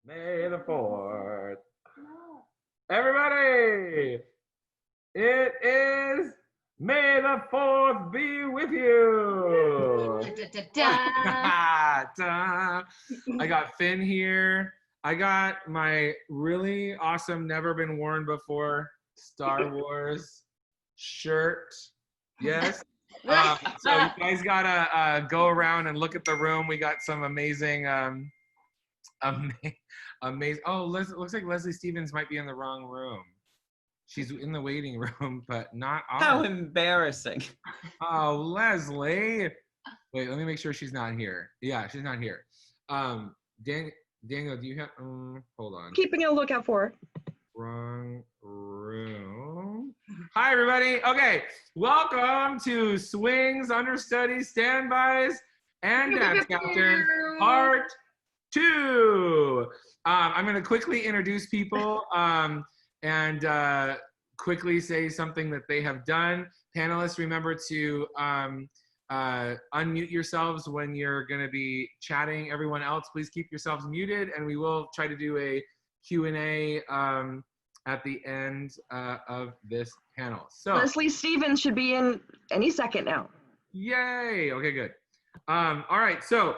May the 4th. Everybody, it is May the 4th be with you. I got Finn here. I got my really awesome, never been worn before Star Wars shirt. Yes. So you guys gotta go around and look at the room. We got some amazing, amazing. Oh, looks like Leslie Stevens might be in the wrong room. She's in the waiting room, but not on. How embarrassing. Oh, Leslie. Wait, let me make sure she's not here. Yeah, she's not here. Daniel, do you have, hold on. Keeping a lookout for her. Wrong room. Hi, everybody. Okay, welcome to Swings, Understudies, Standbys, and Dance Captain, Part 2. I'm going to quickly introduce people and quickly say something that they have done. Panelists, remember to unmute yourselves when you're going to be chatting. Everyone else, please keep yourselves muted, and we will try to do a Q&A at the end of this panel. So Leslie Stevens should be in any second now. Yay! Okay, good. All right, so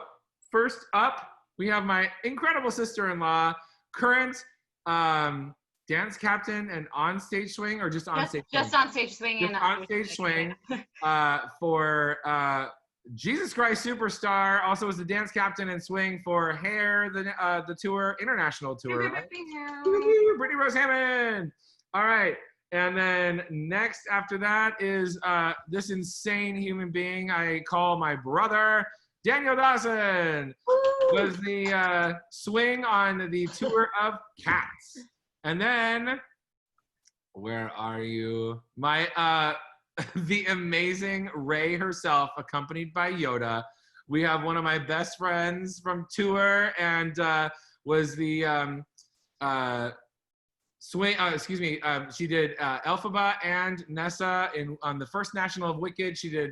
first up, we have my incredible sister-in-law, current dance captain and on-stage swing, or just on-stage swing? Just on-stage swing. Just on-stage swing for Jesus Christ Superstar. Also was the dance captain and swing for Hair, the tour, international tour. Right? Brittany Rose Hammond. All right. And then next after that is this insane human being I call my brother, Daniel Dawson. Was the swing on the tour of Cats. And then, where are you? My, the amazing Ray herself, accompanied by Yoda. We have one of my best friends from tour and was the swing, she did Elphaba and Nessa on the first National of Wicked. She did,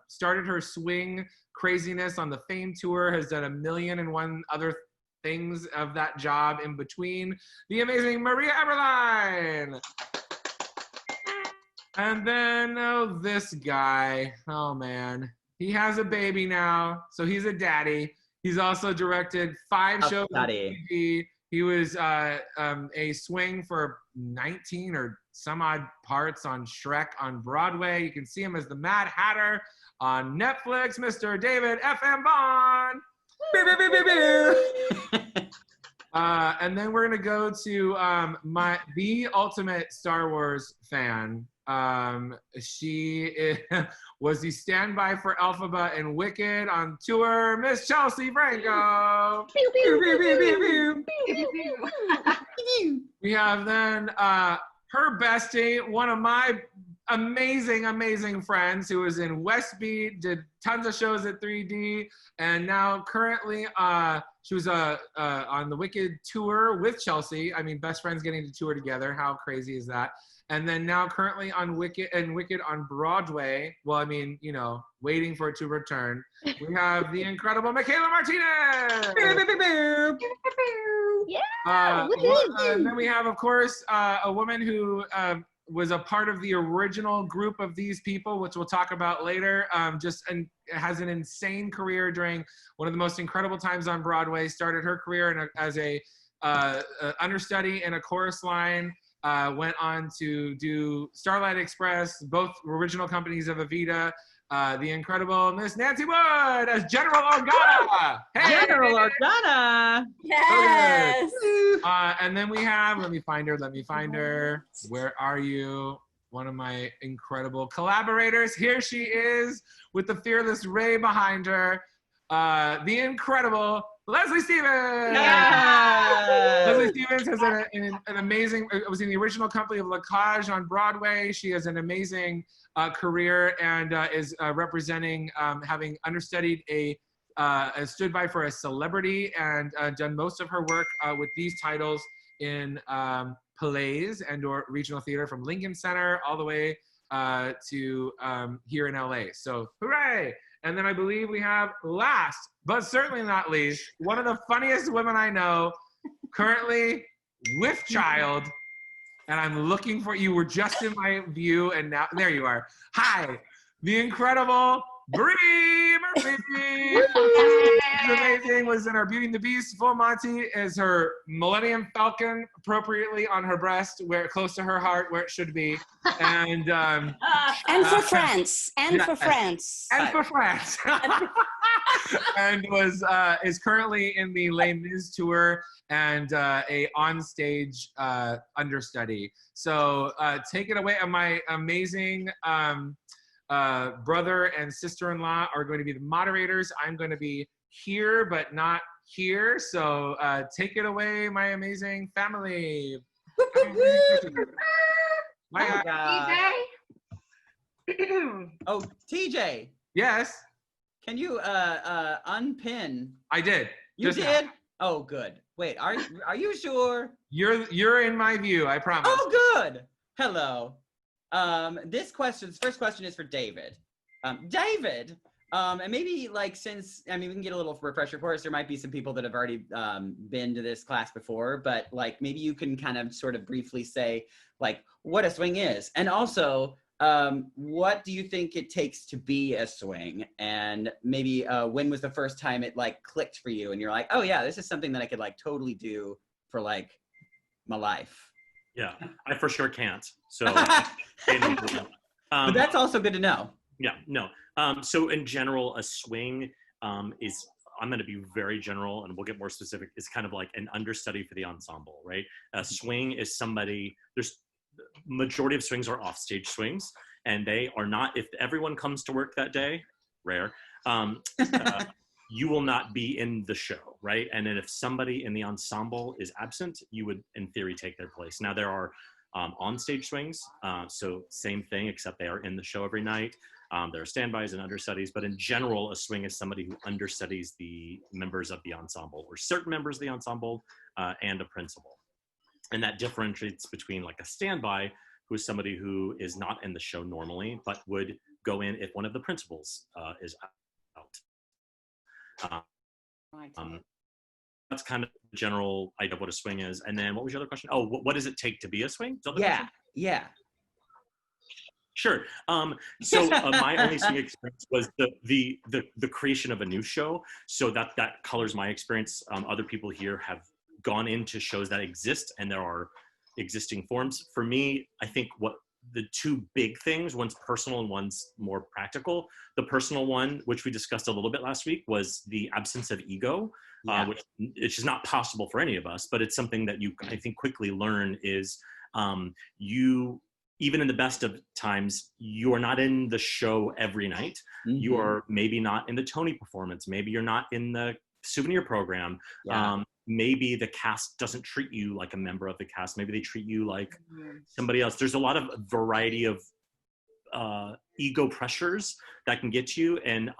started her swing craziness on the Fame tour, has done 1,000,001 other things of that job in between. The amazing Maria Eberline. And then this guy, oh man, he has a baby now, so he's a daddy. He's also directed 5 shows on TV. He was a swing for 19 or some odd parts on Shrek on Broadway. You can see him as the Mad Hatter on Netflix, Mr. David F.M. Vaughn. And then we're gonna go to the ultimate Star Wars fan. She was the standby for Elphaba and Wicked on tour, Miss Chelsea Franko. We have then her bestie, one of my amazing friends who was in Westbeat, did tons of shows at 3D, and now currently she was on the Wicked tour with Chelsea. I mean, best friends getting to tour together. How crazy is that? And then now currently on Wicked on Broadway. Well, I mean, you know, waiting for it to return. We have the incredible Michaela Martinez. Yeah. And then we have, of course, a woman who was a part of the original group of these people, which we'll talk about later. Has an insane career during one of the most incredible times on Broadway. Started her career as a understudy in a chorus line. Went on to do Starlight Express, both original companies of Evita. The incredible Miss Nancy Wood as General Organa. Hey! General Organa. Yes. And then we have, let me find her. Where are you? One of my incredible collaborators. Here she is with the fearless Ray behind her. The incredible Leslie Stevens. Yes. Leslie Stevens has an amazing, was in the original company of La Cage on Broadway. She has an amazing career and is representing, having understudied stood by for a celebrity and done most of her work with these titles in plays and or regional theater from Lincoln Center all the way to here in LA. So hooray! And then I believe we have last, but certainly not least, one of the funniest women I know, currently with child, and I'm looking for you. Were just in my view, and now there you are. Hi, the incredible Bree Murphy. She's amazing. Was in our Beauty and the Beast. Full Monty is her Millennium Falcon, appropriately on her breast, where close to her heart, where it should be. And for France. And for France. And for France. And is currently in the Les Mis tour and a onstage understudy. So take it away. My amazing brother and sister-in-law are going to be the moderators. I'm going to be here, but not here. So take it away, my amazing family. My God. Oh, TJ. Yes. Can you unpin? I did. You did? Oh, good. Wait, are you sure? You're in my view, I promise. Oh, good. Hello. This first question is for David. David, and maybe since, we can get a little refresher for us. There might be some people that have already been to this class before, but maybe you can kind of sort of briefly say what a swing is. And also, what do you think it takes to be a swing? And maybe when was the first time it clicked for you and you're like, oh yeah, this is something that I could totally do for my life? Yeah, I for sure can't. So, but that's also good to know. Yeah, no. So in general, a swing is, I'm going to be very general and we'll get more specific, is kind of like an understudy for the ensemble, right? A swing is somebody, majority of swings are offstage swings, and they are not, if everyone comes to work that day, rare, you will not be in the show, right? And then if somebody in the ensemble is absent, you would, in theory, take their place. Now, there are on-stage swings, so same thing, except they are in the show every night. There are standbys and understudies, but in general, a swing is somebody who understudies the members of the ensemble, or certain members of the ensemble, and a principal. And that differentiates between a standby, who is somebody who is not in the show normally, but would go in if one of the principals is out. That's kind of the general idea of what a swing is. And then what was your other question? Oh, what does it take to be a swing? Yeah. Sure. So my only swing experience was the creation of a new show. So that colors my experience. Other people here have gone into shows that exist, and there are existing forms. For me, I think what the two big things, one's personal and one's more practical. The personal one, which we discussed a little bit last week, was the absence of ego, which is not possible for any of us, but it's something that you, I think, quickly learn is you, even in the best of times, you are not in the show every night. Mm-hmm. You are maybe not in the Tony performance. Maybe you're not in the souvenir program. Yeah. Maybe the cast doesn't treat you like a member of the cast. Maybe they treat you like somebody else. There's a lot of variety of ego pressures that can get you. And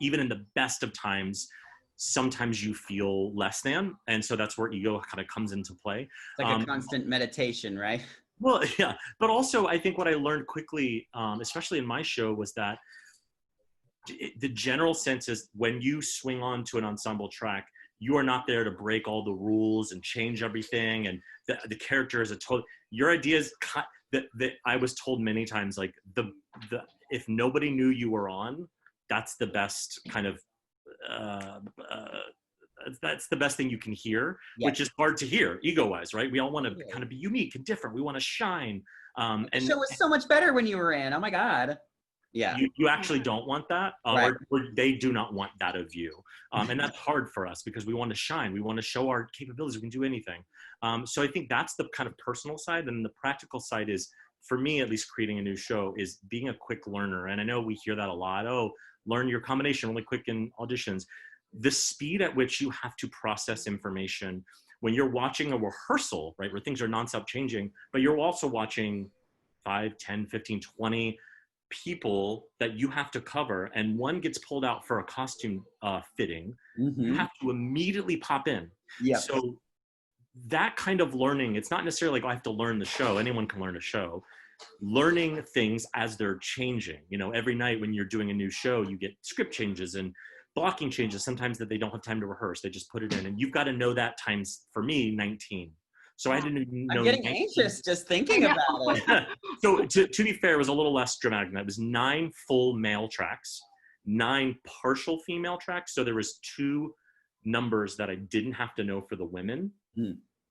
even in the best of times, sometimes you feel less than. And so that's where ego kind of comes into play. It's like a constant meditation, right? Well, yeah. But also, I think what I learned quickly, especially in my show, was that the general sense is when you swing on to an ensemble track, you are not there to break all the rules and change everything. And the character is your ideas that I was told many times, if nobody knew you were on, that's the best kind of, that's the best thing you can hear, which is hard to hear ego-wise, right? We all want to kind of be unique and different. We want to shine. And the show was so much better when you were in. Oh my God. Yeah. You actually don't want that, right. or they do not want that of you. And that's hard for us because we want to shine. We want to show our capabilities. We can do anything. So I think that's the kind of personal side. And the practical side is, for me, at least, creating a new show is being a quick learner. And I know we hear that a lot. Oh, learn your combination really quick in auditions. The speed at which you have to process information when you're watching a rehearsal, right, where things are nonstop changing, but you're also watching 5, 10, 15, 20 people that you have to cover, and one gets pulled out for a costume fitting, you have to immediately pop in. Yeah. So that kind of learning, it's not necessarily I have to learn the show. Anyone can learn a show. Learning things as they're changing. Every night when you're doing a new show, you get script changes and blocking changes sometimes that they don't have time to rehearse. They just put it in, and you've got to know that times, for me, 19. So I didn't know. I'm getting 19. anxious just thinking about it. So to be fair, it was a little less dramatic than that. It was 9 full male tracks, 9 partial female tracks. So there was 2 numbers that I didn't have to know for the women.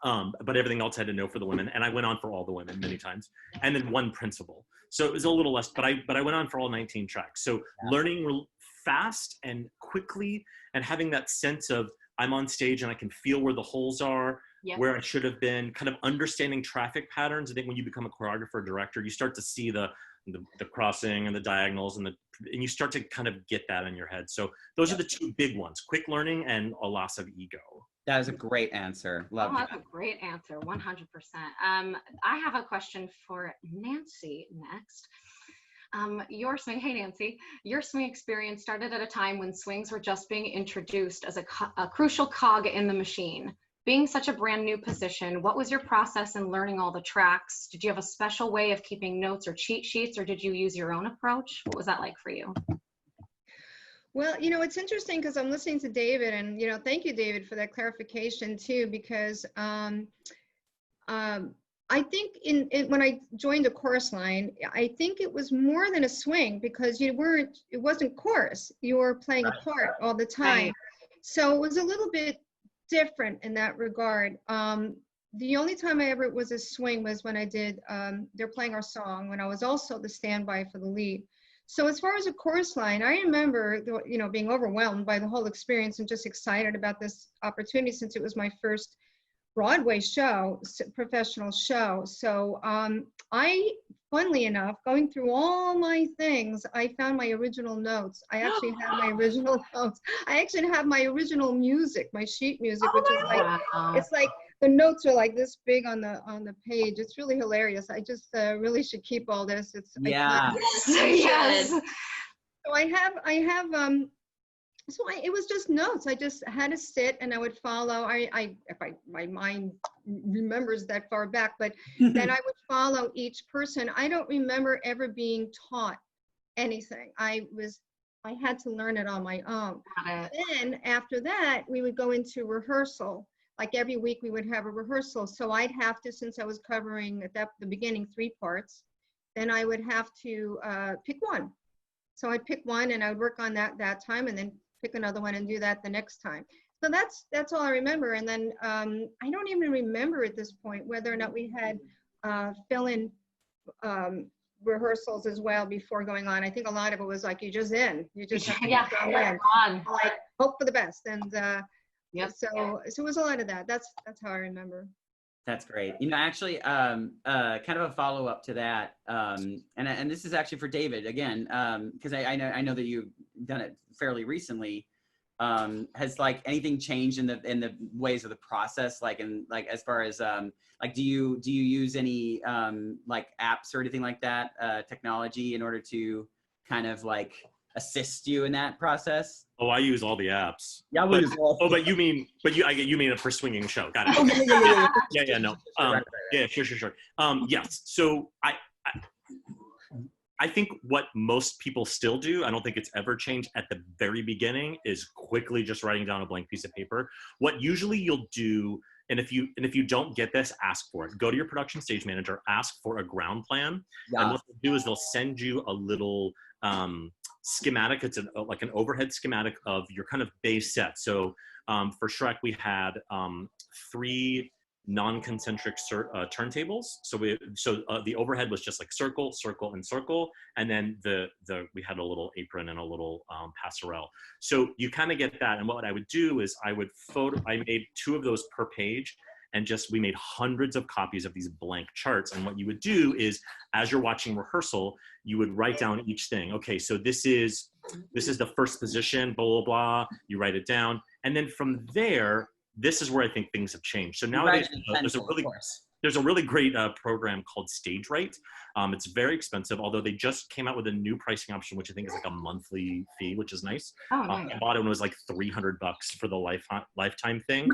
But everything else I had to know for the women, and I went on for all the women many times, and then 1 principal. So it was a little less, but I went on for all 19 tracks. So learning fast and quickly, and having that sense of I'm on stage and I can feel where the holes are, where I should have been, kind of understanding traffic patterns. I think when you become a choreographer or director, you start to see the crossing and the diagonals and you start to kind of get that in your head. So those are the 2 big ones: quick learning and a loss of ego. That is a great answer. Love that's a great answer, 100%. I have a question for Nancy next. Your swing, hey Nancy, your swing experience started at a time when swings were just being introduced as a crucial cog in the machine. Being such a brand new position, what was your process in learning all the tracks? Did you have a special way of keeping notes or cheat sheets, or did you use your own approach? What was that like for you? Well, it's interesting because I'm listening to David, and thank you, David, for that clarification too, because I think when I joined the chorus line, I think it was more than a swing, because it wasn't chorus. You were playing a part all the time. So it was a little bit different in that regard. The only time I ever was a swing was when I did They're Playing Our Song, when I was also the standby for the lead. So as far as a chorus line, I remember being overwhelmed by the whole experience and just excited about this opportunity, since it was my first Broadway show, professional show. So funnily enough, going through all my things, I found my original notes. I actually have my original notes. I actually have my original music, my sheet music, which is like, it's like the notes are like this big on the page. It's really hilarious. I just really should keep all this. It's Yes. So I have it was just notes. I just had to sit and I would follow. My mind remembers that far back, but then I would follow each person. I don't remember ever being taught anything. I had to learn it on my own. Then after that, we would go into rehearsal. Like every week we would have a rehearsal. So I'd have to, since I was covering at the beginning 3 parts, then I would have to pick one. So I'd pick one and I would work on that time, and then pick another one and do that the next time. So that's all I remember. And then I don't even remember at this point whether or not we had fill-in rehearsals as well before going on. I think a lot of it was like you just have to go in. Like hope for the best. And so it was a lot of that. That's how I remember. That's great. Actually, kind of a follow-up to that, and this is actually for David again, because I know that you've done it fairly recently. Has like anything changed in the ways of the process, like as far as do you use any like apps or anything like that, technology, in order to kind of like assist you in that process? Oh, I use all the apps. Yeah, we use all. Oh, but you mean it for swinging show? Got it. Yeah, no. Yeah, sure. Yes. So I think what most people still do, I don't think it's ever changed at the very beginning, is quickly just writing down a blank piece of paper. What usually you'll do, and if you don't get this, ask for it. Go to your production stage manager, ask for a ground plan, and what they'll do is they'll send you a little schematic. It's like an overhead schematic of your kind of base set. So for Shrek, we had 3 non-concentric turntables. So the overhead was just like circle, circle, and circle, and then we had a little apron and a little passerelle. So you kind of get that. And what I would do is I made 2 of those per page, and we made hundreds of copies of these blank charts. And what you would do is, as you're watching rehearsal, you would write down each thing. Okay, so this is the first position, blah, blah, blah. You write it down. And then from there, this is where I think things have changed. So nowadays, there's a really great program called Stage Right. It's very expensive, although they just came out with a new pricing option, which I think is like a monthly fee, which is nice. Oh, nice. I bought it when it was like $300 for the lifetime thing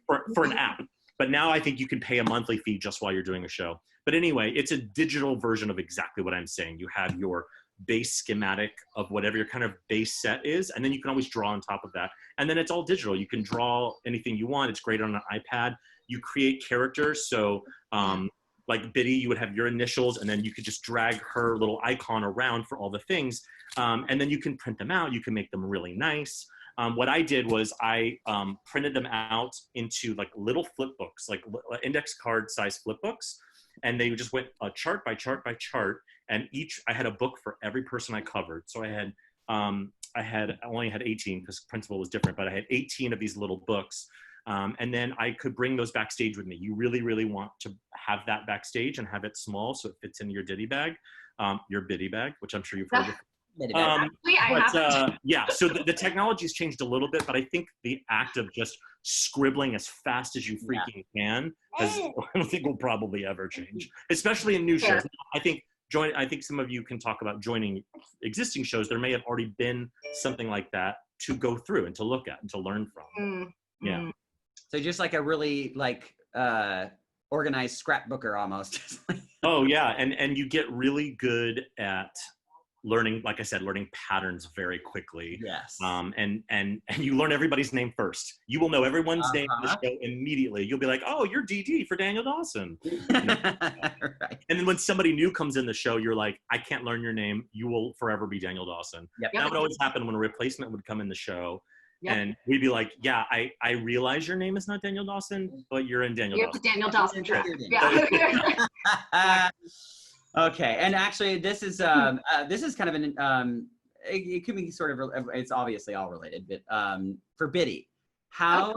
for an app. But now I think you can pay a monthly fee just while you're doing a show. But anyway, it's a digital version of exactly what I'm saying. You have your base schematic of whatever your kind of base set is, and then you can always draw on top of that. And then it's all digital. You can draw anything you want. It's great on an iPad. You create characters. So like Biddy, you would have your initials, and then you could just drag her little icon around for all the things. And then you can print them out. You can make them really nice. What I did was I printed them out into like little flip books, like index card size flip books. And they just went chart by chart by chart. And I had a book for every person I covered. So I only had 18 because principal was different, but I had 18 of these little books. And then I could bring those backstage with me. You really, really want to have that backstage and have it small so it fits in your ditty bag, your biddy bag, which I'm sure you've heard of. Yeah, so the technology has changed a little bit, but I think the act of just scribbling as fast as you freaking can, I don't think will probably ever change, especially in new shows. I think some of you can talk about joining existing shows. There may have already been something like that to go through and to look at and to learn from. Yeah. So just like a really like organized scrapbooker almost. Oh yeah, and you get really good at learning, like I said, learning patterns very quickly. Yes. And you learn everybody's name first. You will know everyone's name in the show immediately. You'll be like, oh, you're DD for Daniel Dawson. Right. And then when somebody new comes in the show, you're like, I can't learn your name. You will forever be Daniel Dawson. Yep. That would always happen when a replacement would come in the show. Yep. And we'd be like, yeah, I realize your name is not Daniel Dawson, but you're in Daniel Dawson. You're the Daniel Dawson track. Yeah. Okay, and actually, this is kind of an it could be sort of, it's obviously all related, but for Biddy, how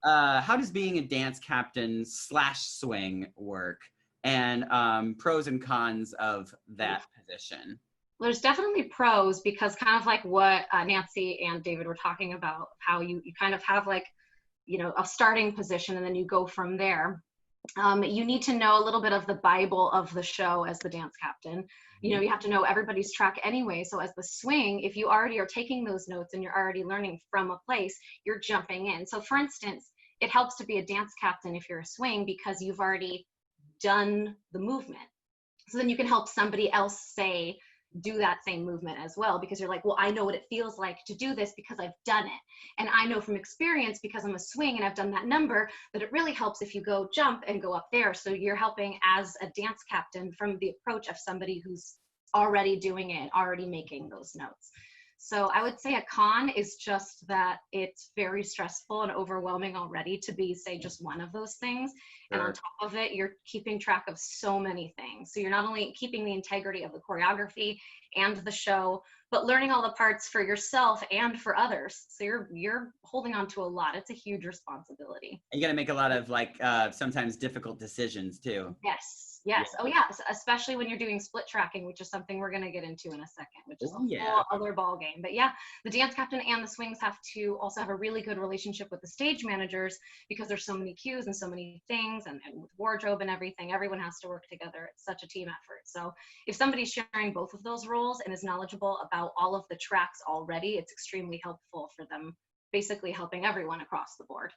does being a dance captain / swing work, and pros and cons of that position? Well, there's definitely pros, because kind of like what Nancy and David were talking about, how you kind of have like, you know, a starting position and then you go from there. You need to know a little bit of the Bible of the show as the dance captain. You know, you have to know everybody's track anyway. So as the swing, if you already are taking those notes and you're already learning from a place, you're jumping in. So for instance, it helps to be a dance captain if you're a swing, because you've already done the movement. So then you can help somebody else do that same movement as well, because you're like, well, I know what it feels like to do this because I've done it. And I know from experience, because I'm a swing and I've done that number, that it really helps if you go jump and go up there. So you're helping as a dance captain from the approach of somebody who's already doing it, already making those notes. So I would say a con is just that it's very stressful and overwhelming already to be, say, just one of those things. Sure. And on top of it, you're keeping track of so many things. So you're not only keeping the integrity of the choreography and the show, but learning all the parts for yourself and for others. So you're holding on to a lot. It's a huge responsibility. And you got to make a lot of like sometimes difficult decisions too. Yes. Yes. Yeah. Oh, yeah. Especially when you're doing split tracking, which is something we're going to get into in a second, which is a whole other ball game. But yeah, the dance captain and the swings have to also have a really good relationship with the stage managers, because there's so many cues and so many things, and with wardrobe and everything, everyone has to work together. It's such a team effort. So if somebody's sharing both of those roles and is knowledgeable about all of the tracks already, it's extremely helpful for them, basically helping everyone across the board.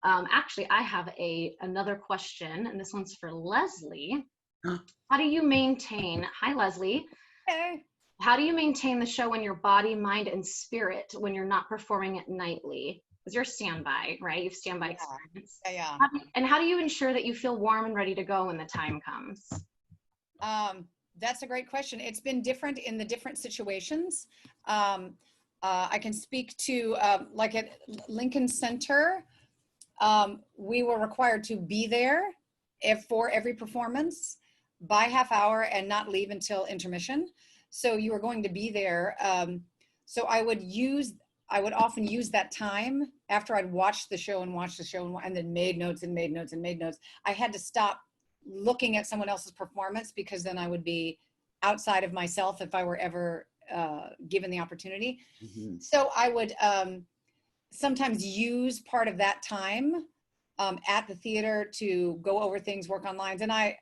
Actually, I have another question, and this one's for Leslie. How do you maintain, hi Leslie. Hey. How do you maintain the show in your body, mind, and spirit when you're not performing it nightly? Because you're standby, right? You've standby experience. Yeah. And how do you ensure that you feel warm and ready to go when the time comes? That's a great question. It's been different in the different situations. I can speak to like at Lincoln Center, we were required to be there for every performance by half hour and not leave until intermission. So you were going to be there. So I would often use that time after I'd watched the show and then made notes. I had to stop looking at someone else's performance, because then I would be outside of myself if I were ever given the opportunity. Mm-hmm. So I would sometimes use part of that time at the theater to go over things, work on lines. And I,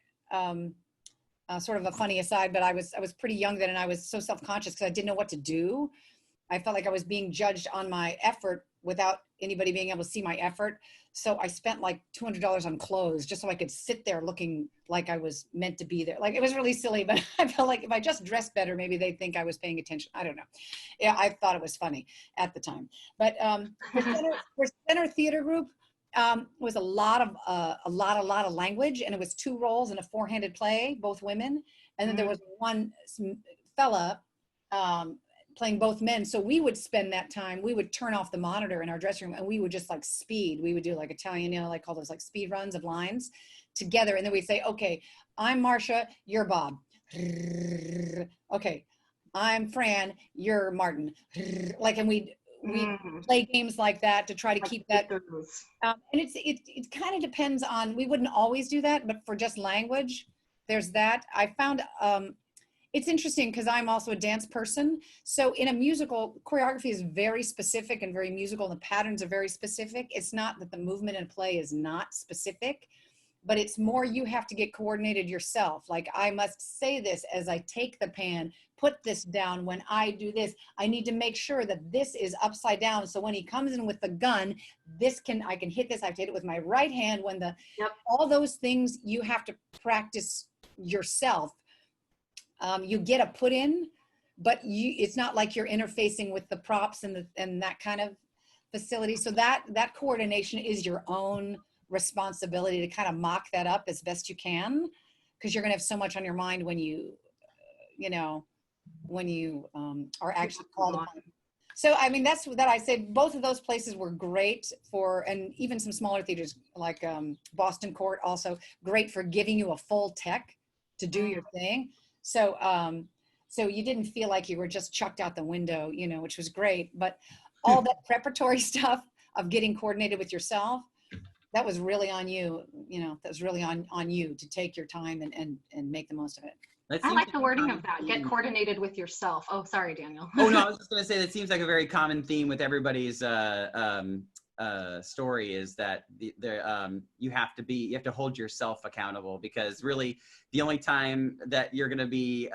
sort of a funny aside, but I was pretty young then, and I was so self-conscious because I didn't know what to do. I felt like I was being judged on my effort without anybody being able to see my effort. So I spent like $200 on clothes just so I could sit there looking like I was meant to be there. Like, it was really silly, but I felt like if I just dressed better, maybe they'd think I was paying attention. I don't know. Yeah, I thought it was funny at the time. But for center theater group, was a lot of language, and it was 2 roles in a 4-handed play, both women. And then there was one fella playing both men. So we would spend that time, we would turn off the monitor in our dressing room and we would just like speed. We would do like Italian, you know, like all those like speed runs of lines together. And then we'd say, okay, I'm Marcia, you're Bob. Okay, I'm Fran, you're Martin. Like, and we play games like that to try to keep that. And it kind of depends on, we wouldn't always do that, but for just language, there's that. I found, it's interesting because I'm also a dance person. So in a musical, choreography is very specific and very musical, and the patterns are very specific. It's not that the movement in play is not specific, but it's more you have to get coordinated yourself. Like, I must say this as I take the pan, put this down. When I do this, I need to make sure that this is upside down. So when he comes in with the gun, I can hit this. I have to hit it with my right hand. When all those things you have to practice yourself. You get a put in, but it's not like you're interfacing with the props and that kind of facility. So that coordination is your own responsibility to kind of mock that up as best you can, because you're going to have so much on your mind when you are actually called upon. So, I mean, that's that I say both of those places were great and even some smaller theaters like Boston Court, also great for giving you a full tech to do your thing. So, so you didn't feel like you were just chucked out the window, you know, which was great. But all that preparatory stuff of getting coordinated with yourself, that was really on you. You know, that was really on you to take your time and make the most of it. I like the wording of that. Get coordinated with yourself. Oh, sorry, Daniel. Oh no, I was just going to say that seems like a very common theme with everybody's story, is that you have to hold yourself accountable, because really the only time that you're going to be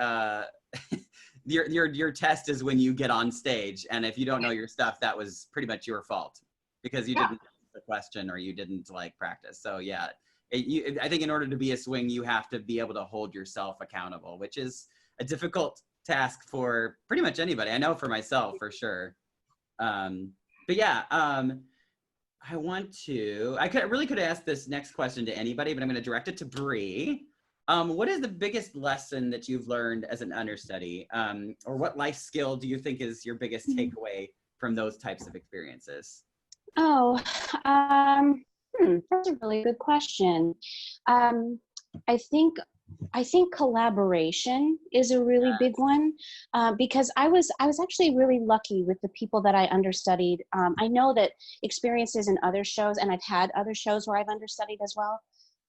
your test is when you get on stage, and if you don't know your stuff, that was pretty much your fault because you didn't ask the question or you didn't like practice. So yeah, I think in order to be a swing, you have to be able to hold yourself accountable, which is a difficult task for pretty much anybody. I know for myself for sure. But yeah, I really could ask this next question to anybody, but I'm going to direct it to Bree. What is the biggest lesson that you've learned as an understudy? Or what life skill do you think is your biggest takeaway from those types of experiences? Oh, that's a really good question. I think collaboration is a really big one, because I was actually really lucky with the people that I understudied. I know that experiences in other shows, and I've had other shows where I've understudied as well,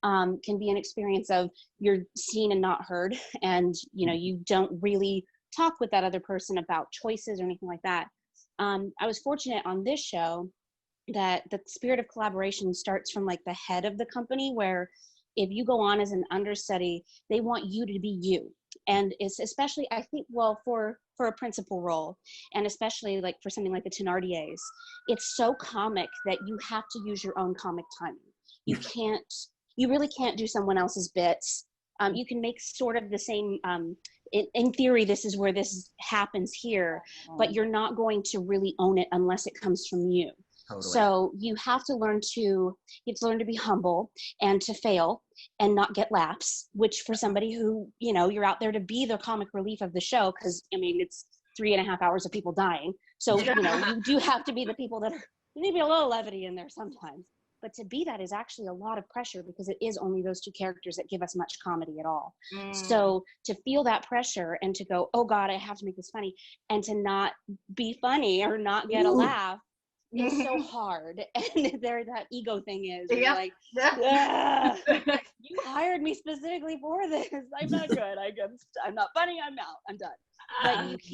can be an experience of you're seen and not heard, and you don't really talk with that other person about choices or anything like that. I was fortunate on this show that the spirit of collaboration starts from like the head of the company, where if you go on as an understudy, they want you to be you. And it's especially, I think, well, for a principal role, and especially like for something like the Thénardiers, it's so comic that you have to use your own comic timing. You really can't do someone else's bits. You can make sort of the same, in theory, this is where this happens here, but you're not going to really own it unless it comes from you. Totally. So you have to learn to be humble and to fail and not get laughs, which for somebody who, you're out there to be the comic relief of the show, because it's 3.5 hours of people dying. So, you do have to be the people that you need to be a little levity in there sometimes. But to be that is actually a lot of pressure, because it is only those 2 characters that give us much comedy at all. So to feel that pressure and to go, oh God, I have to make this funny, and to not be funny or not get a laugh, it's so hard. And there that ego thing is, you're like, you hired me specifically for this. I'm not good. I'm not funny. I'm out. I'm done. But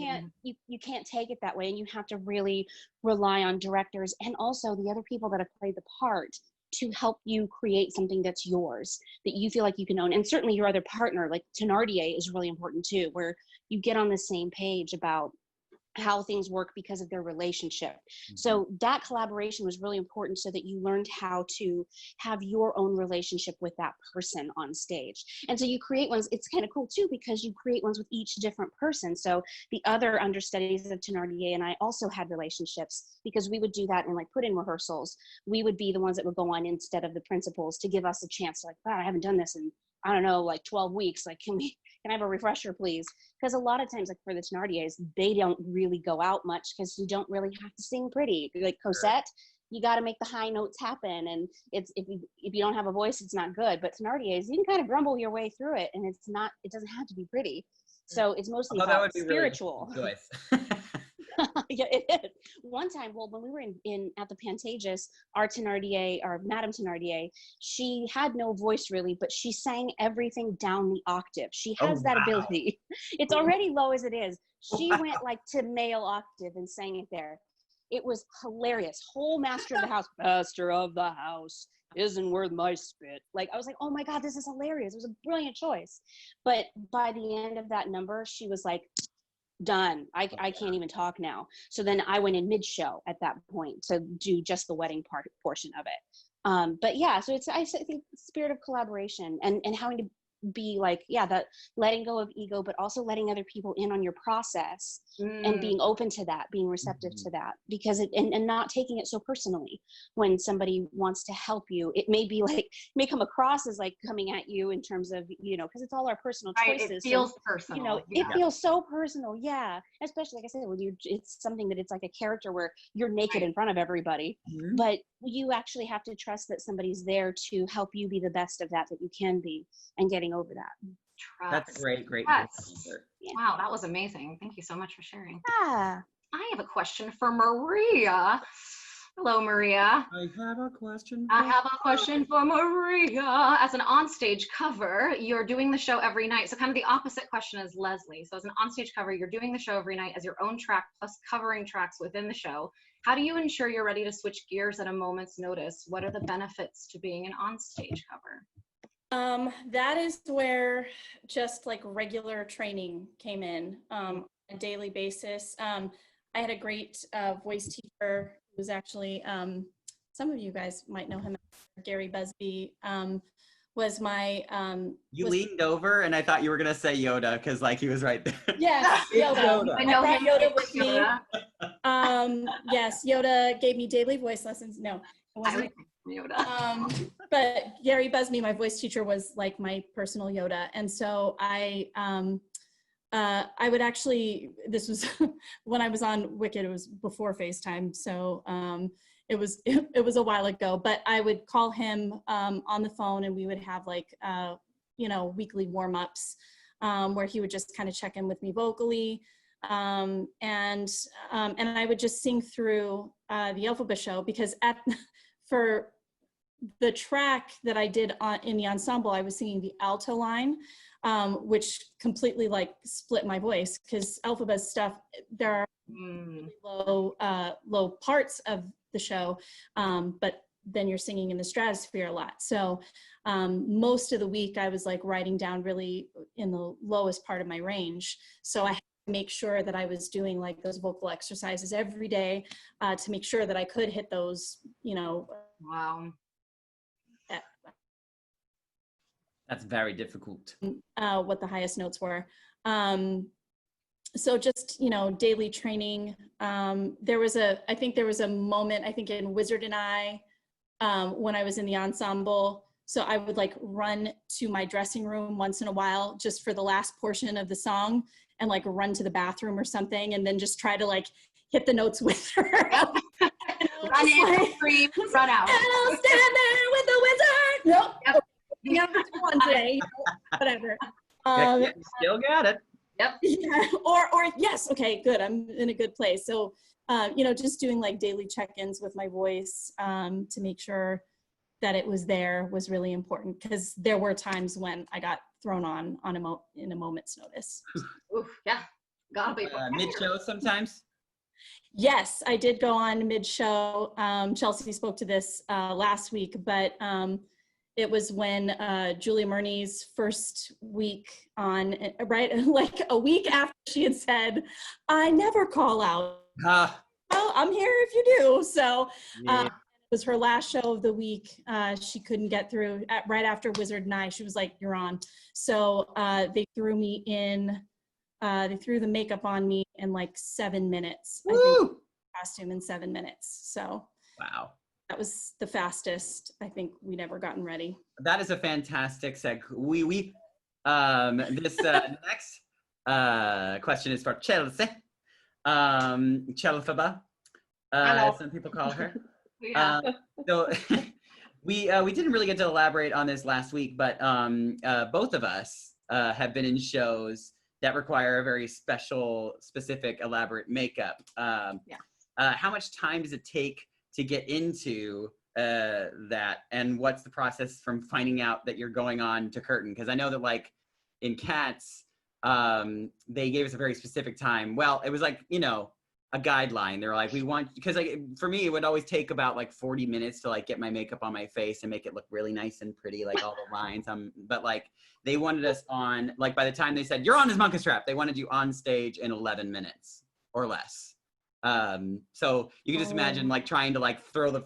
you can't take it that way, and you have to really rely on directors and also the other people that have played the part to help you create something that's yours, that you feel like you can own. And certainly your other partner, like Thénardier, is really important too, where you get on the same page about how things work because of their relationship. So that collaboration was really important so that you learned how to have your own relationship with that person on stage. And so you create ones, it's kind of cool too, because you create ones with each different person. So the other understudies of Thenardier and I also had relationships, because we would do that and like put in rehearsals. We would be the ones that would go on instead of the principals to give us a chance, like, wow, I haven't done this in, I don't know, like 12 weeks. Like, can I have a refresher, please? Because a lot of times, like for the Thenardiers, they don't really go out much because you don't really have to sing pretty. Like Cosette, you got to make the high notes happen, and it's if you don't have a voice, it's not good. But Thenardiers, you can kind of grumble your way through it, and it's not. It doesn't have to be pretty. So it's mostly about spiritual. Really Yeah, it is. One time, well, when we were in at the Pantages, our Thenardier, or Madame Thenardier, she had no voice really, but she sang everything down the octave. She has that ability. It's already low as it is. She went like to male octave and sang it there. It was hilarious. Whole master of the house isn't worth my spit. Like, I was like, oh my God, this is hilarious. It was a brilliant choice. But by the end of that number, she was like, done. I can't even talk now. So then I went in mid-show at that point to do just the wedding portion of it. But yeah, so I think spirit of collaboration and having to be like, yeah, that letting go of ego, but also letting other people in on your process and being open to that, being receptive to that, because and not taking it so personally. When somebody wants to help you, it may be like, may come across as like coming at you in terms of, because it's all our personal choices. It feels personal. It feels so personal. Yeah. Especially, like I said, when it's something that it's like a character where you're naked in front of everybody, but you actually have to trust that somebody's there to help you be the best of that you can be, and getting over that. Trust. That's a great answer. Yeah. Wow, that was amazing. Thank you so much for sharing. Yeah. I have a question for Maria. Hello, Maria. I have a question for Maria. As an onstage cover, you're doing the show every night. So kind of the opposite question as Leslie. So as an onstage cover, you're doing the show every night as your own track plus covering tracks within the show. How do you ensure you're ready to switch gears at a moment's notice? What are the benefits to being an onstage cover? That is where just like regular training came in on a daily basis. I had a great voice teacher who was actually, some of you guys might know him, Gary Busby, was my... you leaned over and I thought you were going to say Yoda because like he was right there. Yes, Yoda. I know brought Yoda with Yoda. me. Yes, Yoda gave me daily voice lessons. No, it wasn't. Yoda. But Gary Busby, my voice teacher, was like my personal Yoda. And so I would actually, this was when I was on Wicked, it was before FaceTime. So it was a while ago, but I would call him on the phone and we would have like, weekly warm-ups where he would just kind of check in with me vocally. And I would just sing through the Elphaba show, because for the track that I did in the ensemble, I was singing the alto line, which completely like split my voice, because Elphaba's stuff, there are really low parts of the show, but then you're singing in the stratosphere a lot. So most of the week I was like writing down really in the lowest part of my range. So I had to make sure that I was doing like those vocal exercises every day to make sure that I could hit those, Wow. That's very difficult. What the highest notes were. So just, daily training. I think there was a moment, I think in Wizard and I, when I was in the ensemble. So I would like run to my dressing room once in a while, just for the last portion of the song, and like run to the bathroom or something, and then just try to like hit the notes with her. Yep. Run in, scream, run out. And I'll stand there with the wizard. Nope. Yep. One day, whatever. Still got it. Yep. Yeah, or yes, okay, good. I'm in a good place. So, just doing like daily check-ins with my voice to make sure that it was there was really important, because there were times when I got thrown on in a moment's notice. Oof, yeah, gotta be mid-show sometimes. Yes, I did go on mid-show. Chelsea spoke to this last week, but it was when Julia Murney's first week on, right, like a week after she had said, I never call out. Well, I'm here if you do. So it was her last show of the week. She couldn't get through right after Wizard and I. She was like, you're on. So they threw me in, they threw the makeup on me in like 7 minutes. Woo! I think costume in 7 minutes. So wow. That was the fastest I think we'd ever gotten ready. That is a fantastic segue. This next question is for Chelsea. Chelfaba, some people call her. Yeah. So we didn't really get to elaborate on this last week, but both of us have been in shows that require a very specific, elaborate makeup. How much time does it take to get into that, and what's the process from finding out that you're going on to curtain? Because I know that like in Cats, they gave us a very specific time. Well, it was like, you know, a guideline. They're like, we want, because like for me, it would always take about like 40 minutes to like get my makeup on my face and make it look really nice and pretty, like all the lines. But like they wanted us on, like by the time they said, you're on as Monkey Strap, they wanted you on stage in 11 minutes or less. So you can just imagine like trying to like throw the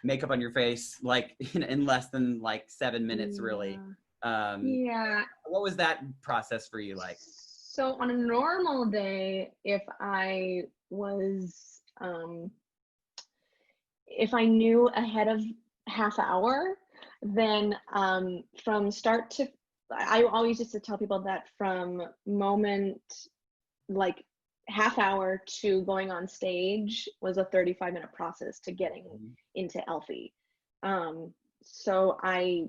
makeup on your face like in less than like 7 minutes, really. Yeah. What was that process for you like? So on a normal day, if I was, if I knew ahead of half hour, then from start to, I always used to tell people that from moment, like half hour to going on stage was a 35-minute process to getting into Elfie. So I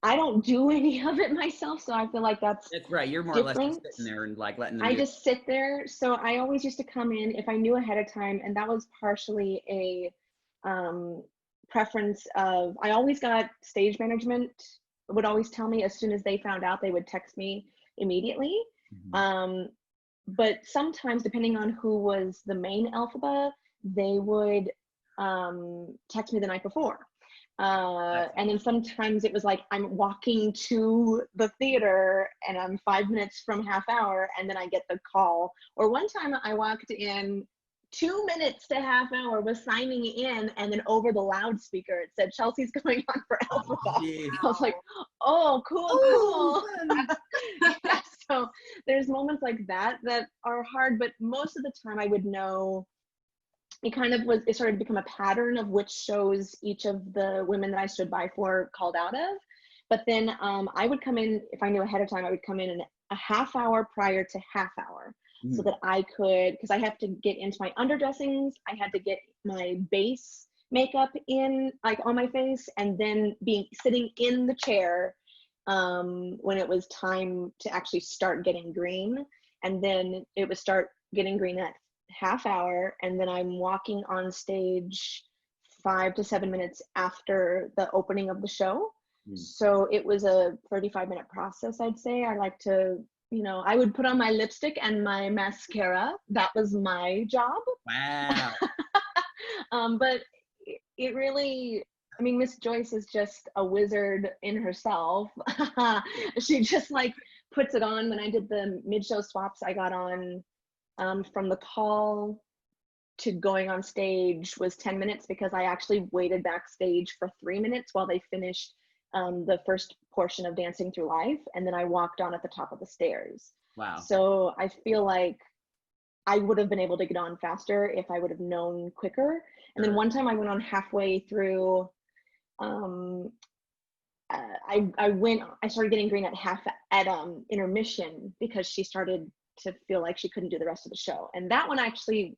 don't do any of it myself, so I feel like that's right. You're more different. or less just sitting there and like letting them. I just sit there. So I always used to come in if I knew ahead of time, and that was partially a preference of, I always got stage management would always tell me as soon as they found out, they would text me immediately. But sometimes, depending on who was the main Elphaba, they would text me the night before. And then sometimes it was like, I'm walking to the theater and I'm 5 minutes from half hour, and then I get the call. Or one time I walked in 2 minutes to half hour, was signing in, and then over the loudspeaker it said, Chelsea's going on for Elphaba. I was like, oh, cool. Yeah, so there's moments like that that are hard, but most of the time I would know. It started to become a pattern of which shows each of the women that I stood by for called out of. But then I would come in, if I knew ahead of time, I would come in a half hour prior to half hour so that I could, because I have to get into my underdressings, I had to get my base makeup in, like on my face, and then sitting in the chair when it was time to actually start getting green. And then it would start getting green at half hour, and then I'm walking on stage 5 to 7 minutes after the opening of the show. So it was a 35-minute process, I'd say. I like to, I would put on my lipstick and my mascara. That was my job. Wow. But it really, Miss Joyce is just a wizard in herself. She just like puts it on. When I did the mid-show swaps, I got on from the call to going on stage was 10 minutes because I actually waited backstage for 3 minutes while they finished the first portion of Dancing Through Life, and then I walked on at the top of the stairs. Wow. So I feel like I would have been able to get on faster if I would have known quicker. And then one time I went on halfway through, I started getting green at intermission because she started to feel like she couldn't do the rest of the show. And that one I actually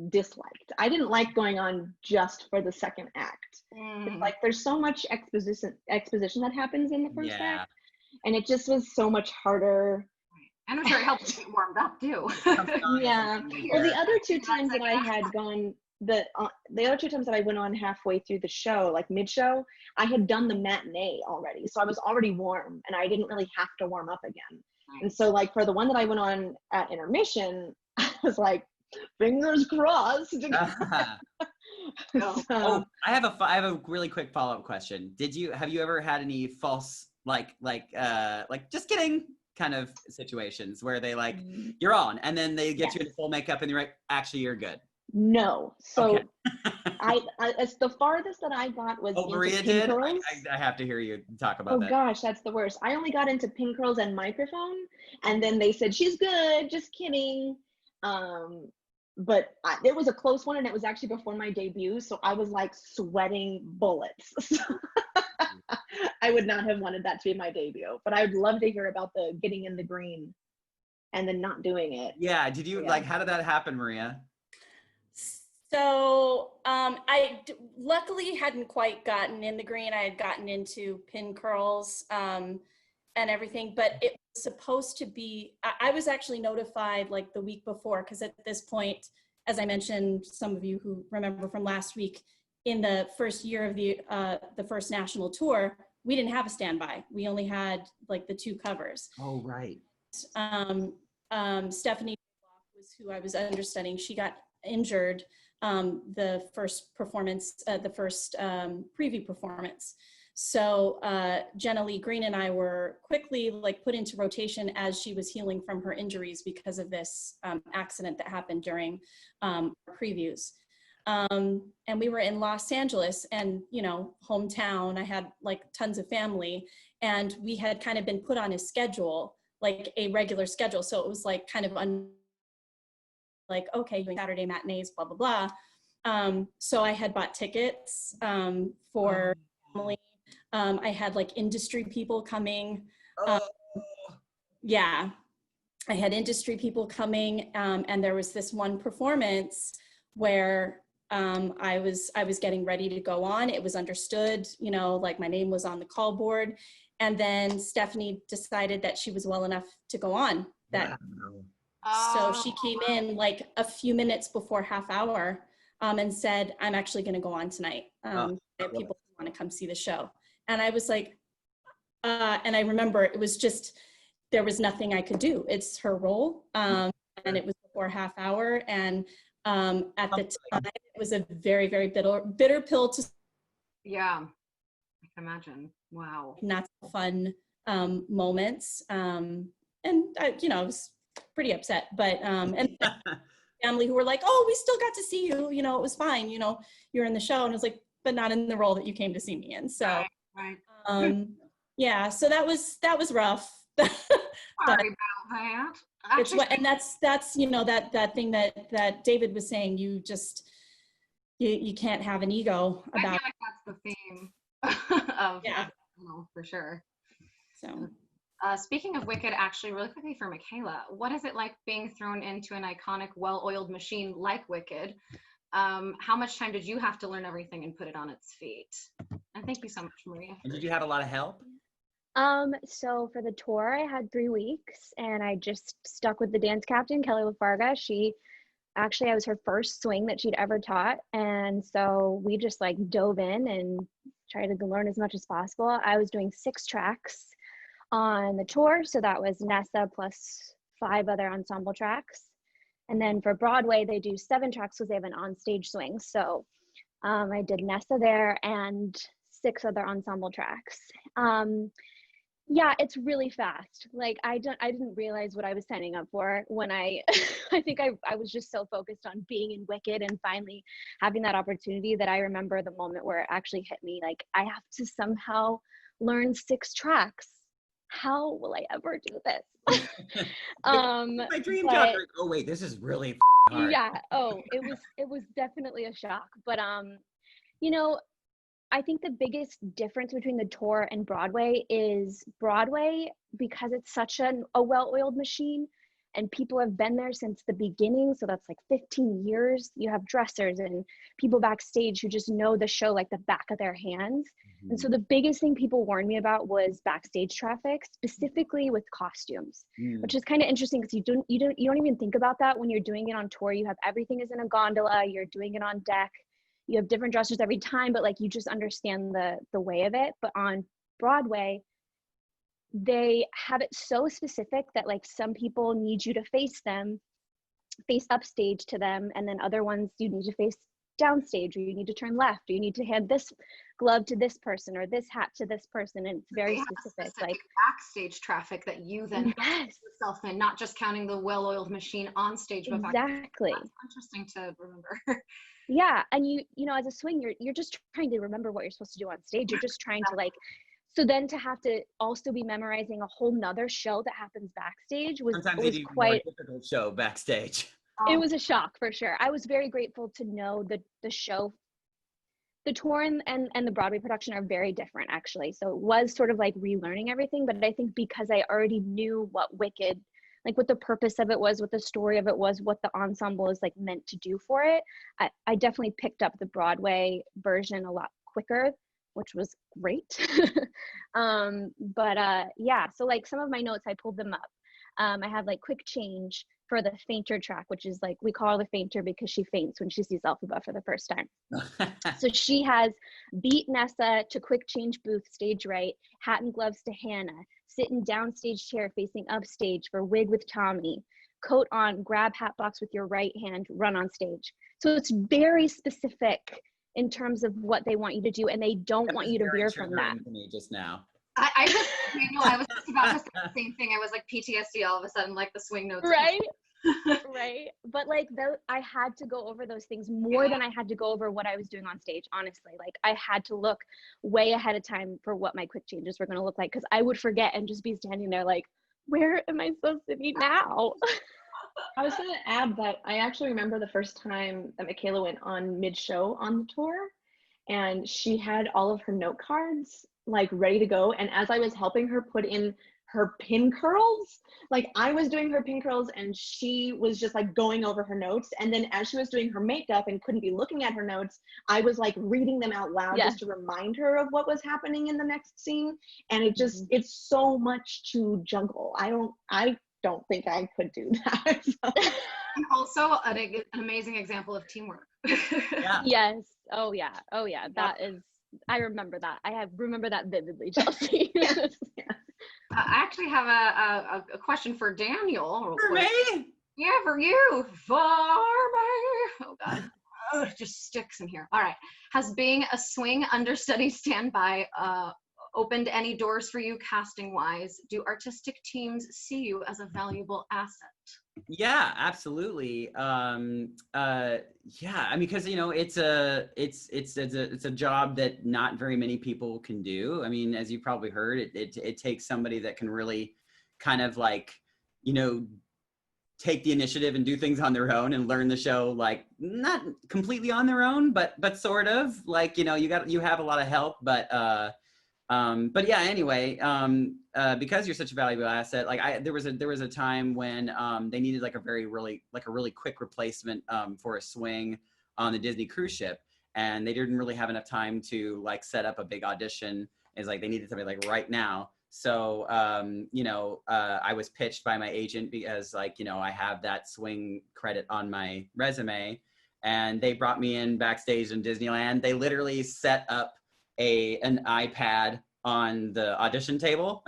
disliked. I didn't like going on just for the second act. It's like there's so much exposition that happens in the first act, and it just was so much harder. And I'm sure it helps get warmed up too. Yeah. Well, the other two times that I had gone, the other two times that I went on halfway through the show, like mid-show, I had done the matinee already, so I was already warm, and I didn't really have to warm up again. And so like for the one that I went on at intermission, I was like, Fingers crossed. Oh, I have a really quick follow-up question. Have you ever had any false like just kidding kind of situations where they like you're on and then they get you in full makeup and you're like, actually you're good? No. So Okay. I it's the farthest that I got was into Maria pin did. curls. I have to hear you talk about Oh that. gosh, that's the worst. I only got into pin curls and microphone, and then they said she's good. Just kidding. But it was a close one, and it was actually before my debut, so I was like sweating bullets. So I would not have wanted that to be my debut, but I would love to hear about the getting in the green and then not doing it. Yeah. Did you like? How did that happen, Maria? So I luckily hadn't quite gotten in the green. I had gotten into pin curls and everything, but it was supposed to be, I was actually notified like the week before, because at this point, as I mentioned, some of you who remember from last week, in the first year of the first national tour, we didn't have a standby. We only had like the 2 covers. Oh, right. Stephanie was who I was understudying. She got injured the first performance, the first preview performance. So Jenna Lee Green and I were quickly like put into rotation as she was healing from her injuries because of this accident that happened during previews. And we were in Los Angeles, and you know, hometown, I had like tons of family, and we had kind of been put on a schedule, like a regular schedule. So it was like kind of like, okay, doing Saturday matinees, blah, blah, blah. So I had bought tickets for family. I had like industry people coming. Yeah, I had industry people coming, and there was this one performance where I was getting ready to go on. It was understood, you know, like my name was on the call board. And then Stephanie decided that she was well enough to go on that. So she came in like a few minutes before half hour and said, I'm actually going to go on tonight. People want to come see the show. And I was like, and I remember it was just, there was nothing I could do. It's her role. And it was before half hour. And at the time, it was a very, very bitter pill to. Yeah, I can imagine. Wow. Not so fun moments. And I, you know, I was pretty upset, but, and family who were like, oh, we still got to see you, you know, it was fine, you know, you're in the show. And I was like, but not in the role that you came to see me in. So, right. Yeah, so that was rough. Sorry about that. It's what, and that's, you know, that thing that David was saying, you just, you can't have an ego about. I feel like that's the theme of, for sure. So. Speaking of Wicked, actually, really quickly for Michaela, what is it like being thrown into an iconic, well-oiled machine like Wicked? How much time did you have to learn everything and put it on its feet? And thank you so much, Maria. And did you have a lot of help? So for the tour, I had 3 weeks, and I just stuck with the dance captain, Kelly LaFarga. I was her first swing that she'd ever taught, and so we just like dove in and tried to learn as much as possible. I was doing 6 tracks on the tour, so that was Nessa plus 5 other ensemble tracks. And then for Broadway, they do 7 tracks because they have an onstage swing. So I did Nessa there and 6 other ensemble tracks. Yeah, it's really fast. Like I didn't realize what I was signing up for when I think I was just so focused on being in Wicked and finally having that opportunity that I remember the moment where it actually hit me. Like, I have to somehow learn 6 tracks. How will I ever do this? My dream job. Oh wait, this is really hard. Yeah. Oh, it was definitely a shock. But you know, I think the biggest difference between the tour and Broadway is Broadway, because it's such a well-oiled machine and people have been there since the beginning. So that's like 15 years. You have dressers and people backstage who just know the show like the back of their hands. Mm-hmm. And so the biggest thing people warned me about was backstage traffic, specifically with costumes, which is kind of interesting because you don't even think about that when you're doing it on tour. You have everything is in a gondola, you're doing it on deck. You have different dressers every time, but like you just understand the way of it. But on Broadway, they have it so specific that like some people need you to face them face upstage to them, and then other ones you need to face downstage, or you need to turn left, or you need to hand this glove to this person or this hat to this person, and it's very specific. Like backstage traffic that you then yes. yourself in, not just counting the well-oiled machine on stage, but exactly. That's interesting to remember. Yeah, and you know, as a swing, you're just trying to remember what you're supposed to do on stage. You're just trying to like, so then to have to also be memorizing a whole nother show that happens backstage was quite a difficult show backstage. It was a shock for sure. I was very grateful to know that the show, the tour and the Broadway production are very different actually. So it was sort of like relearning everything, but I think because I already knew what Wicked, like what the purpose of it was, what the story of it was, what the ensemble is like meant to do for it, I definitely picked up the Broadway version a lot quicker, which was great. Yeah, so like some of my notes, I pulled them up. I had like quick change for the fainter track, which is like, we call her the fainter because she faints when she sees Elphaba for the first time. So she has beat Nessa to quick change booth, stage right, hat and gloves to Hannah, sit in downstage chair facing upstage for wig with Tommy, coat on, grab hat box with your right hand, run on stage. So it's very specific in terms of what they want you to do, and they don't want you to veer from that. To me just now. I just, you know, I was just about to say the same thing. I was like PTSD all of a sudden, like the swing notes. Right? Right. But like I had to go over those things more than I had to go over what I was doing on stage, honestly. Like I had to look way ahead of time for what my quick changes were going to look like, because I would forget and just be standing there like, where am I supposed to be now? I was going to add that I actually remember the first time that Michaela went on mid-show on the tour, and she had all of her note cards like ready to go. And as I was helping her put in her pin curls, like I was doing her pin curls and she was just like going over her notes. And then as she was doing her makeup and couldn't be looking at her notes, I was like reading them out loud just to remind her of what was happening in the next scene. And it just, it's so much to juggle. I don't think I could do that. So. And also an amazing example of teamwork. Yeah. Yes. Oh yeah. That is, I remember that. Remember that vividly, Chelsea. I actually have a question for Daniel. For me? Yeah, for you. For me. Oh God. It just sticks in here. All right. Has being a swing understudy standby opened any doors for you casting wise? Do artistic teams see you as a valuable asset? Yeah, absolutely. Yeah, I mean, because you know, it's a job that not very many people can do. I mean, as you probably heard, it takes somebody that can really kind of like, you know, take the initiative and do things on their own and learn the show, like not completely on their own, but sort of like, you know, you have a lot of help, but yeah, anyway, because you're such a valuable asset, like there was a time when they needed like a really quick replacement for a swing on the Disney cruise ship, and they didn't really have enough time to like set up a big audition. It's like they needed somebody like right now. So you know, I was pitched by my agent because like, you know, I have that swing credit on my resume, and they brought me in backstage in Disneyland. They literally set up an iPad on the audition table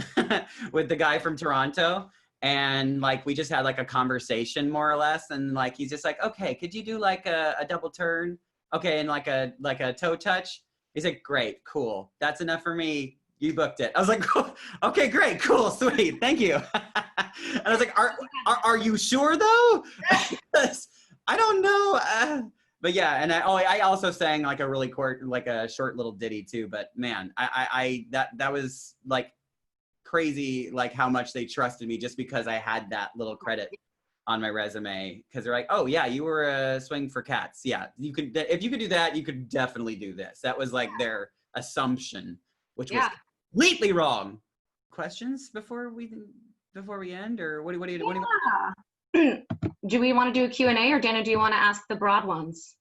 with the guy from Toronto, and like we just had like a conversation more or less, and like he's just like, okay, could you do like a double turn, okay, and like a toe touch? He's like, great, cool, that's enough for me, you booked it. I was like, okay, great, cool, sweet, thank you. And I was like, are you sure though? I don't know. But yeah, and I also sang like a short little ditty too. But man, that was like crazy, like how much they trusted me just because I had that little credit on my resume. Because they're like, oh yeah, you were a swing for cats. Yeah, you could, if you could do that, you could definitely do this. That was like their assumption, which was completely wrong. Questions before we end, or what do you want? Do we want to do a Q&A, or Dana, do you want to ask the broad ones?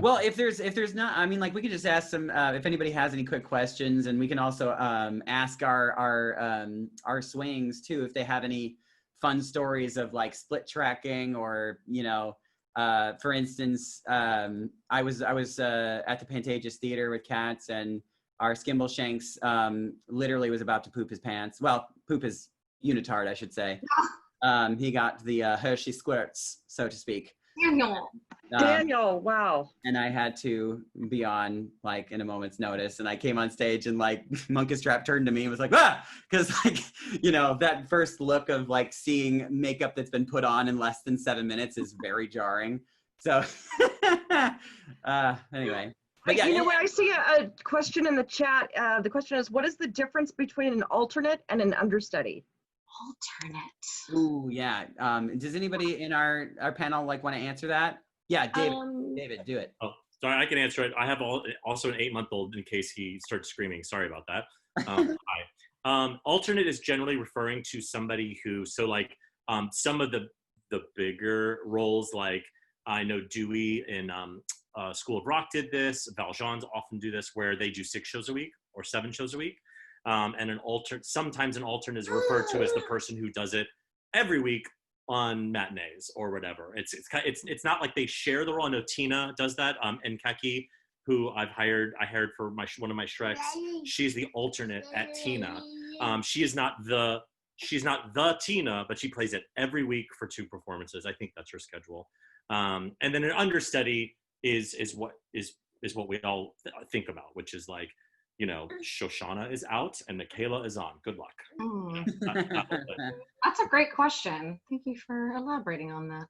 Well, if there's not, I mean, like we could just ask some, if anybody has any quick questions, and we can also ask our swings too, if they have any fun stories of like split tracking, or, you know, for instance, I was at the Pantages Theater with cats, and our Skimble Shanks literally was about to poop his pants. Well, poop his unitard, I should say. He got the Hershey squirts, so to speak. Daniel. Daniel, wow. And I had to be on like in a moment's notice, and I came on stage and like Monka Strap turned to me and was like, ah, because like, you know, that first look of like seeing makeup that's been put on in less than 7 minutes is very jarring. So anyway. But yeah, you know what? I see a question in the chat. The question is, what is the difference between an alternate and an understudy? Alternate. Ooh, yeah. Does anybody in our panel like want to answer that? Yeah, David. David, do it. Oh, sorry, I can answer it. I have also an 8-month-old in case he starts screaming. Sorry about that. Hi. Alternate is generally referring to somebody who, so like some of the bigger roles, like I know Dewey in School of Rock did this. Valjean's often do this, where they do 6 shows a week or 7 shows a week. And sometimes an alternate is referred to as the person who does it every week on matinees or whatever. It's not like they share the role. I know Tina does that. And Kaki, who I hired for one of my Shreks, she's the alternate at Tina. She's not the Tina, but she plays it every week for 2 performances. I think that's her schedule. And then an understudy is what we all think about, which is like, you know, Shoshana is out and Michaela is on. Good luck. That's a great question. Thank you for elaborating on that.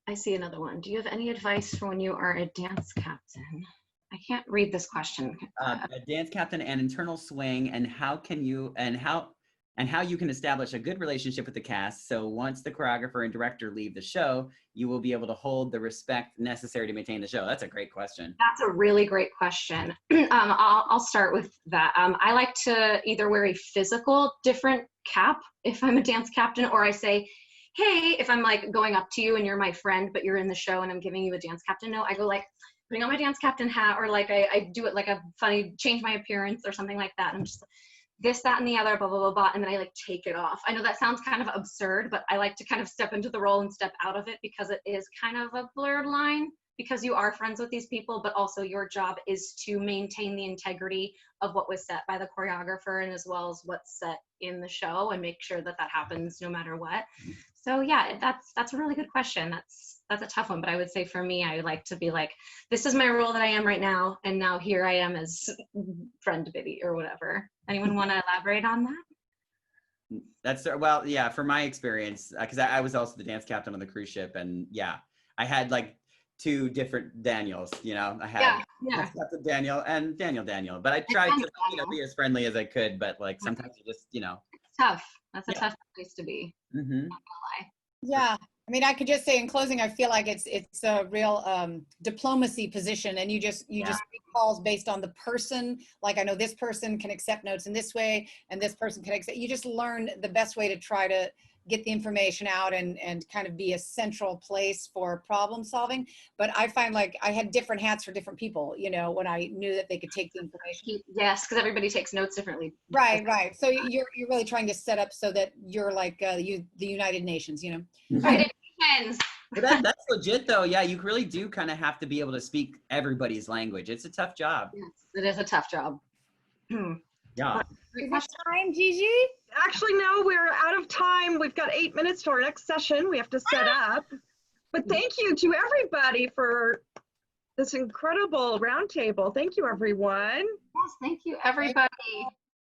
I see another one. Do you have any advice for when you are a dance captain? I can't read this question. A dance captain and internal swing, and how you can establish a good relationship with the cast, so once the choreographer and director leave the show, you will be able to hold the respect necessary to maintain the show. That's a great question. That's a really great question. I'll start with that. I like to either wear a physical different cap if I'm a dance captain, or I say, hey, if I'm like going up to you and you're my friend, but you're in the show and I'm giving you a dance captain note, I go like, putting on my dance captain hat, or like I do it like a funny, change my appearance or something like that. I'm just this, that, and the other, blah, blah, blah, blah, and then I like take it off. I know that sounds kind of absurd, but I like to kind of step into the role and step out of it, because it is kind of a blurred line, because you are friends with these people, but also your job is to maintain the integrity of what was set by the choreographer, and as well as what's set in the show, and make sure that that happens no matter what. So yeah, that's a really good question. That's a tough one, but I would say for me, I like to be like, this is my role that I am right now, and now here I am as friend Biddy or whatever. Anyone want to elaborate on that? That's, well, yeah, from my experience, because I was also the dance captain on the cruise ship, and yeah, I had like 2 different Daniels, you know. I had Captain Daniel and Daniel, but I tried to be as friendly as I could, but like sometimes you just, you know. It's tough. That's a tough place to be. Mm-hmm. Not gonna lie. Yeah, I mean, I could just say in closing, I feel like it's a real diplomacy position, and you just make calls based on the person. Like, I know this person can accept notes in this way, and this person can accept. You just learn the best way to try to get the information out and kind of be a central place for problem solving. But I find like I had different hats for different people, you know, when I knew that they could take the information. Yes, because everybody takes notes differently. Right. So you're really trying to set up so that you're like the United Nations, you know. United Nations. But that's legit though. Yeah, you really do kind of have to be able to speak everybody's language. It's a tough job. Yes, it is a tough job. Yeah. Is it time, Gigi? Actually, no, we're out of time. We've got 8 minutes to our next session. We have to set up. But thank you to everybody for this incredible roundtable. Thank you, everyone. Yes, thank you, everybody.